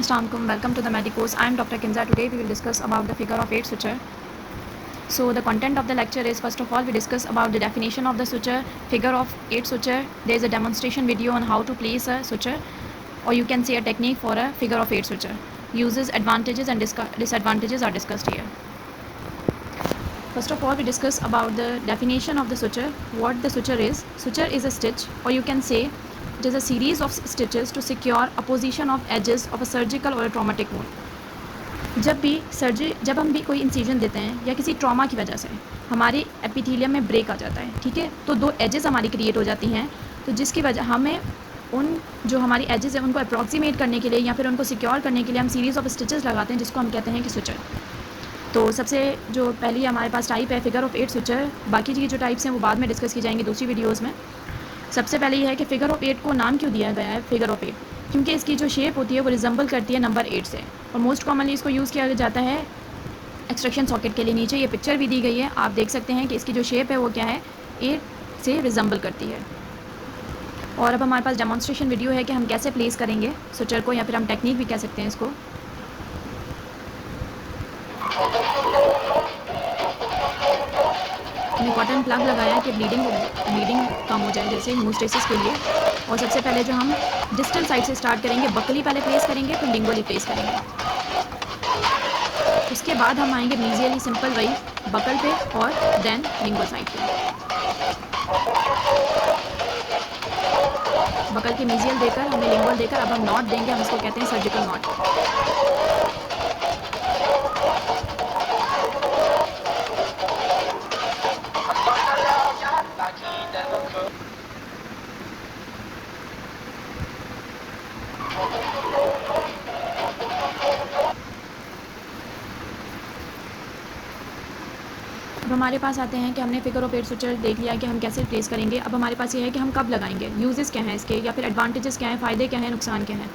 Assalamualaikum, welcome to the Medi course. I am Dr. Kinza. Today we will discuss about the figure of 8 suture. So the content of the lecture is, first of all, we discuss about the definition of the suture, figure of 8 suture. There is a demonstration video on how to place a suture, or you can say a technique for a figure of 8 suture. Uses, advantages and disadvantages are discussed here. First of all, we discuss about the definition of the suture. What the suture is. Suture is a stitch, or you can say it is a series of stitches to secure a position of edges of a surgical or a traumatic wound. जब हम भी कोई incision देते हैं या किसी trauma की वजह से हमारे एपिथेलियम में ब्रेक आ जाता है, ठीक है, तो दो एजेस हमारी क्रिएट हो जाती हैं, तो जिसकी वजह हमें उन जो हमारी एजेस हैं उनको अप्रॉक्सीमेट करने के लिए या फिर उनको सिक्योर करने के लिए हम सीरीज़ ऑफ स्टिचेस लगाते हैं, जिसको हम कहते हैं कि सुचर। तो सबसे जो पहली हमारे पास टाइप है फिगर ऑफ 8 सुचर। बाकी की जो टाइप्स हैं वो बाद में डिस्कस की जाएंगी दूसरी वीडियोज़ में। सबसे पहले ये है कि फ़िगर ऑफ 8 को नाम क्यों दिया गया है फिगर ऑफ 8, क्योंकि इसकी जो शेप होती है वो रिजम्बल करती है नंबर 8 से, और मोस्ट कॉमनली इसको यूज़ किया जाता है एक्सट्रैक्शन सॉकेट के लिए। नीचे ये पिक्चर भी दी गई है, आप देख सकते हैं कि इसकी जो शेप है वो क्या है, 8 से रिजम्बल करती है। और अब हमारे पास डेमोन्स्ट्रेशन वीडियो है कि हम कैसे प्लेस करेंगे सुचर को, या फिर हम टेक्निक भी कह सकते हैं इसको। हमने कॉटन प्लग लगाया है कि ब्लीडिंग कम हो जाए, जैसे हीमोस्टेसिस के लिए। और सबसे पहले जो हम डिस्टल साइड से स्टार्ट करेंगे, बकली पहले प्लेस करेंगे, फिर लिंगुअली प्लेस करेंगे। उसके बाद हम आएंगे मीजियली सिंपल वही बकल पे और देन लिंगुअल साइड पे। बकल के मीजियल देकर हमें लिंगुअल देकर अब हम नॉट देंगे, हम इसको कहते हैं सर्जिकल नॉट। अब हमारे पास आते हैं कि हमने फिगर ऑफ 8 सुचर देख लिया कि हम कैसे प्लेस करेंगे। अब हमारे पास ये है कि हम कब लगाएंगे, यूजेस क्या हैं इसके, या फिर एडवांटेजेस क्या हैं, फ़ायदे क्या हैं, नुकसान क्या हैं।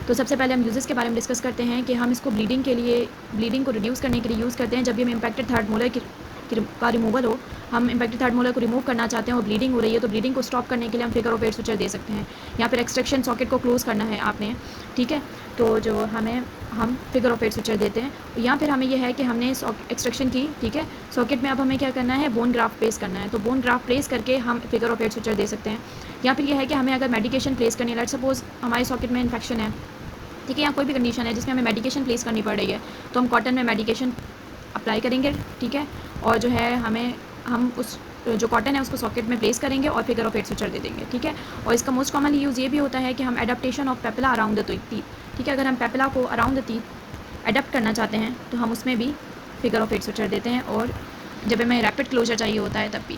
तो सबसे पहले हम यूजेस के बारे में डिस्कस करते हैं कि हम इसको ब्लीडिंग को रिड्यूस करने के लिए यूज़ करते हैं। जब भी हम इम्पैक्टेड थर्ड मोलर का रिमूवल हो, हम इम्पैक्टेड थर्ड मोलर को रिमूव करना चाहते हैं और ब्लीडिंग हो रही है, तो ब्लीडिंग को स्टॉप करने के लिए हम फिगर ऑफ 8 सुचर दे सकते हैं। या फिर एक्सट्रैक्शन सॉकेट को क्लोज़ करना है आपने, ठीक है, तो जो हम फिगर ऑफ 8 सुचर देते हैं। या फिर हमें यह है कि हमने एक्सट्रैक्शन की, ठीक है, सॉकेट में अब हमें क्या करना है, बोन ग्राफ्ट प्लेस करना है, तो बोन ग्राफ्ट प्लेस करके हम फिगर ऑफ 8 सुचर दे सकते हैं। या फिर यह है कि हमें अगर मेडिकेशन प्लेस करनी है, लेट्स सपोज हमारे सॉकेट में इन्फेक्शन है, ठीक है, या कोई भी कंडीशन है जिसमें हमें मेडिकेशन प्लेस करनी पड़ रही है, तो हम कॉटन में मेडिकेशन अप्लाई करेंगे, ठीक है, और जो है हम उस जो कॉटन है उसको सॉकेट में प्लेस करेंगे और फिगर ऑफ 8 सुचर दे देंगे, ठीक है। और इसका मोस्ट कॉमनली यूज़ ये भी होता है कि हम एडाप्टेशन ऑफ पेपला अराउंड द टीथ, ठीक है, अगर हम पेपला को अराउंड द टीथ अडेप्ट करना चाहते हैं तो हम उसमें भी फिगर ऑफ 8 सुचर देते हैं, और जब हमें रैपिड क्लोजर चाहिए होता है तब भी।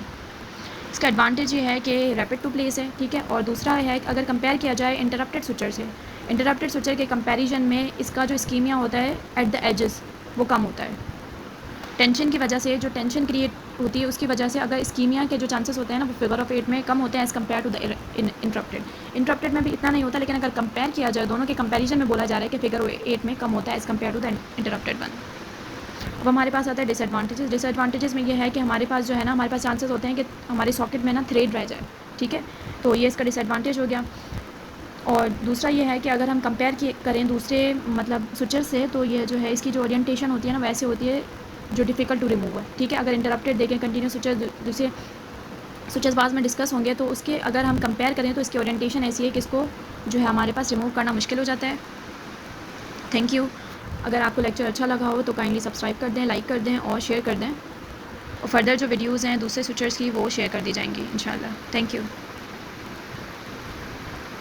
इसका एडवांटेज ये है कि रैपिड टू प्लेस है, ठीक है, और दूसरा है अगर कंपेयर किया जाए इंटरप्टेड सुचर से, इंटरप्टेड सुचर के कंपैरिजन में इसका जो स्कीमिया होता है एट द एजेस वो कम होता है। टेंशन की वजह से, जो टेंशन क्रिएट होती है उसकी वजह से अगर स्कीमिया के जो चांसेस होते हैं ना वो फिगर ऑफ 8 में कम होते हैं as compare to the interrupted में भी इतना नहीं होता, लेकिन अगर कंपेयर किया जाए दोनों के कंपैरिजन में बोला जा रहा है कि फिगर 8 में कम होता है as compare to the interrupted one. अब हमारे पास आता है डिसएडवांटेजेस में ये है कि हमारे पास जो है ना, हमारे पास चांसेस होते हैं कि हमारे सॉकेट में ना थ्रेड रह जाए, ठीक है, तो ये इसका डिसएडवांटेज हो गया। और दूसरा ये है कि अगर हम कंपेयर करें दूसरे मतलब सुचर से, तो ये जो है इसकी जो ओरिएंटेशन होती है ना वैसे होती है जो डिफ़िकल्ट टू रिमूव है, ठीक है। अगर इंटरप्टेड देखें कंटिन्यू सुचर दूसरे सुचर्स बाद में डिस्कस होंगे, तो उसके अगर हम कंपेयर करें तो इसकी ओरिएंटेशन ऐसी है कि इसको जो है हमारे पास रिमूव करना मुश्किल हो जाता है। Thank you. अगर आपको लेक्चर अच्छा लगा हो तो काइंडली सब्सक्राइब कर दें, लाइक कर दें और शेयर कर दें, और फर्दर जो वीडियोज़ हैं दूसरे सुचर्स की वो शेयर कर दी जाएंगी इंशाल्लाह। Thank you.